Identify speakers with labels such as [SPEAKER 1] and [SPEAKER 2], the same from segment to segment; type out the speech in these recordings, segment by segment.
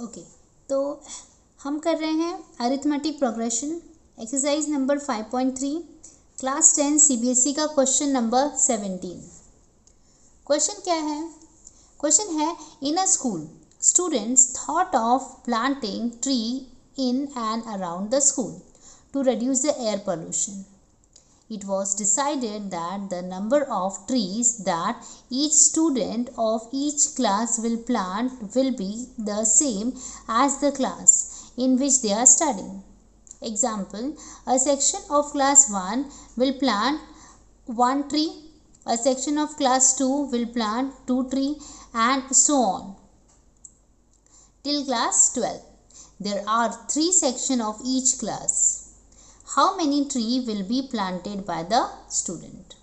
[SPEAKER 1] Okay, तो हम कर रहे हैं arithmetic progression exercise number 5.3 class 10 CBSE का क्वेश्चन नंबर 17। क्वेश्चन क्या है? क्वेश्चन है, in a school students thought of planting tree in and around the school to reduce the air pollution. It was decided that the number of trees that each student of each class will plant will be the same as the class in which they are studying. Example, a section of class 1 will plant 1 tree, a section of class 2 will plant 2 trees, and so on till class 12. There are 3 sections of each class. How many tree will be planted by the student?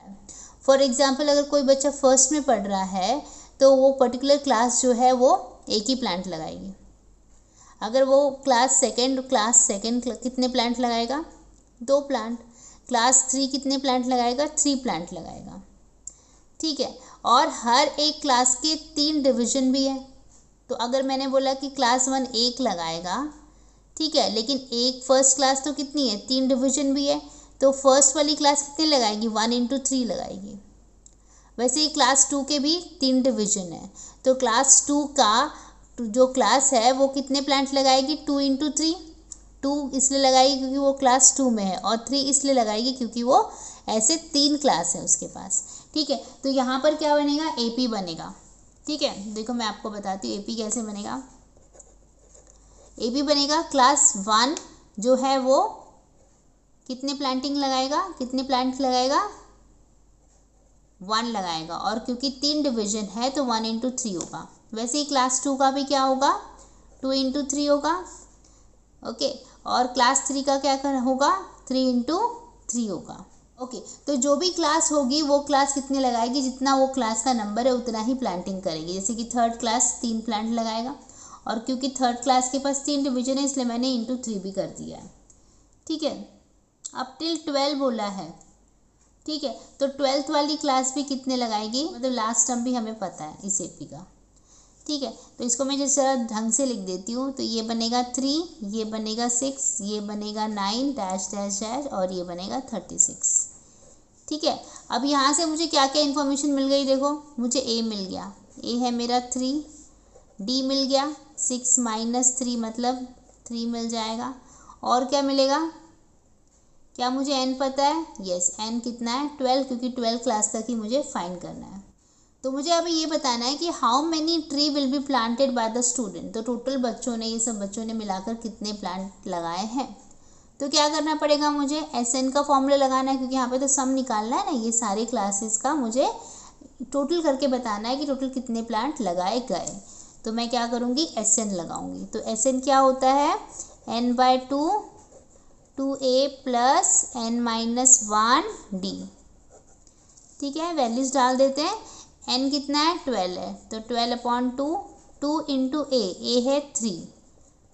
[SPEAKER 1] For example, अगर कोई बच्चा first में पढ़ रहा है तो वो particular class जो है वो एक ही प्लांट लगाएगी। अगर वो क्लास सेकेंड कितने प्लांट लगाएगा? 2 प्लांट। क्लास 3 कितने प्लांट लगाएगा? 3 प्लांट लगाएगा। ठीक है, और हर एक क्लास के 3 डिवीजन भी है। तो अगर मैंने बोला कि क्लास 1 1 लगाएगा, ठीक है, लेकिन एक फर्स्ट क्लास तो कितनी है? 3 डिवीजन भी है, तो फर्स्ट वाली क्लास कितने लगाएगी? 1 into 3 लगाएगी। वैसे ही क्लास 2 के भी 3 डिवीजन है, तो क्लास 2 का जो क्लास है वो कितने प्लांट लगाएगी? 2 into 3। 2 इसलिए लगाएगी क्योंकि वो क्लास 2 में है, और 3 इसलिए लगाएगी क्योंकि वो ऐसे 3 क्लास है उसके पास। ठीक है, तो यहाँ पर क्या बनेगा? AP बनेगा। ठीक है, देखो मैं आपको बताती हूँ AP कैसे बनेगा। AP बनेगा, क्लास 1 जो है वो कितने प्लांटिंग लगाएगा? कितने प्लांट लगाएगा? 1 लगाएगा, और क्योंकि 3 डिवीजन है तो 1 into 3 होगा। वैसे ही क्लास 2 का भी क्या होगा? 2 into 3 होगा। ओके, और क्लास 3 का क्या होगा? 3 into 3 होगा। ओके, तो जो भी क्लास होगी वो क्लास कितने लगाएगी? जितना वो क्लास का नंबर है उतना ही प्लांटिंग करेगी। जैसे कि थर्ड क्लास 3 प्लांट लगाएगा, और क्योंकि थर्ड क्लास के पास 3 डिवीजन है इसलिए मैंने इंटू 3 भी कर दिया है। ठीक है, अब टिल 12 बोला है। ठीक है, तो 12th वाली क्लास भी कितने लगाएगी? मतलब लास्ट टर्म भी हमें पता है इस AP का। ठीक है, तो इसको मैं जिस तरह ढंग से लिख देती हूँ, तो ये बनेगा 3, ये बनेगा 6, ये बनेगा 9 डैश डैश डैश, और ये बनेगा 36। ठीक है, अब यहाँ से मुझे क्या क्या इन्फॉर्मेशन मिल गई? देखो, मुझे A मिल गया, A है मेरा 3, D मिल गया 6 - 3 मतलब 3 मिल जाएगा, और क्या मिलेगा? क्या मुझे N पता है? यस, N कितना है? 12, क्योंकि 12 क्लास तक ही मुझे फाइंड करना है। तो मुझे अभी ये बताना है कि how many tree will be planted by the student. तो टोटल बच्चों ने, ये सब बच्चों ने मिलाकर कितने प्लांट लगाए हैं? तो क्या करना पड़ेगा? मुझे SN का फॉर्मूला लगाना है, क्योंकि यहाँ पे तो सम निकालना है ना, ये सारे क्लासेस का मुझे टोटल करके बताना है कि टोटल कितने प्लांट लगाए गए। तो मैं क्या करूँगी? SN लगाऊंगी। तो SN क्या होता है? N/2 2A + N - 1D। ठीक है, वैल्यूज डाल देते हैं। N कितना है? 12 है, तो 12/2 2 into A है 3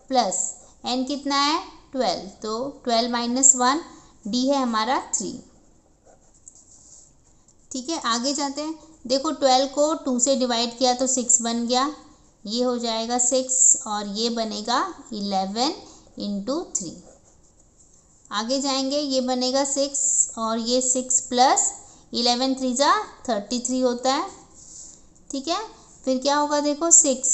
[SPEAKER 1] प्लस N कितना है? 12, तो 12 - 1 D है हमारा 3। ठीक है, आगे जाते हैं। देखो, 12 को 2 से डिवाइड किया तो 6 बन गया, ये हो जाएगा 6, और ये बनेगा 11 into 3। आगे जाएंगे, ये बनेगा 6, और ये 6 प्लस 11 3 जा 33 होता है। ठीक है, फिर क्या होगा? देखो 6,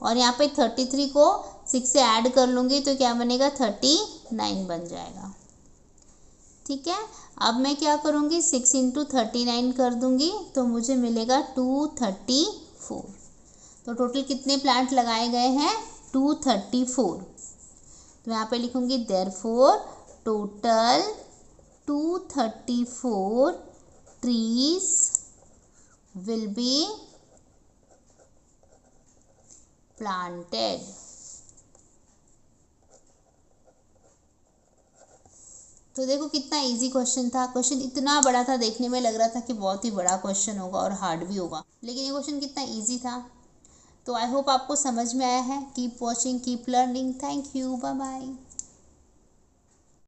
[SPEAKER 1] और यहाँ पे 33 को 6 से ऐड कर लूँगी तो क्या बनेगा? 39 बन जाएगा। ठीक है, अब मैं क्या करूँगी? 6 into 39 कर दूँगी, तो मुझे मिलेगा 234। तो टोटल कितने प्लांट लगाए गए हैं? 234। तो यहाँ पे लिखूँगी therefore total 234 trees will be planted. तो देखो कितना इजी क्वेश्चन था। क्वेश्चन इतना बड़ा था, देखने में लग रहा था कि बहुत ही बड़ा क्वेश्चन होगा और हार्ड भी होगा, लेकिन ये क्वेश्चन कितना इजी था। तो आई होप आपको समझ में आया है। Keep watching, keep learning. Thank you, bye bye.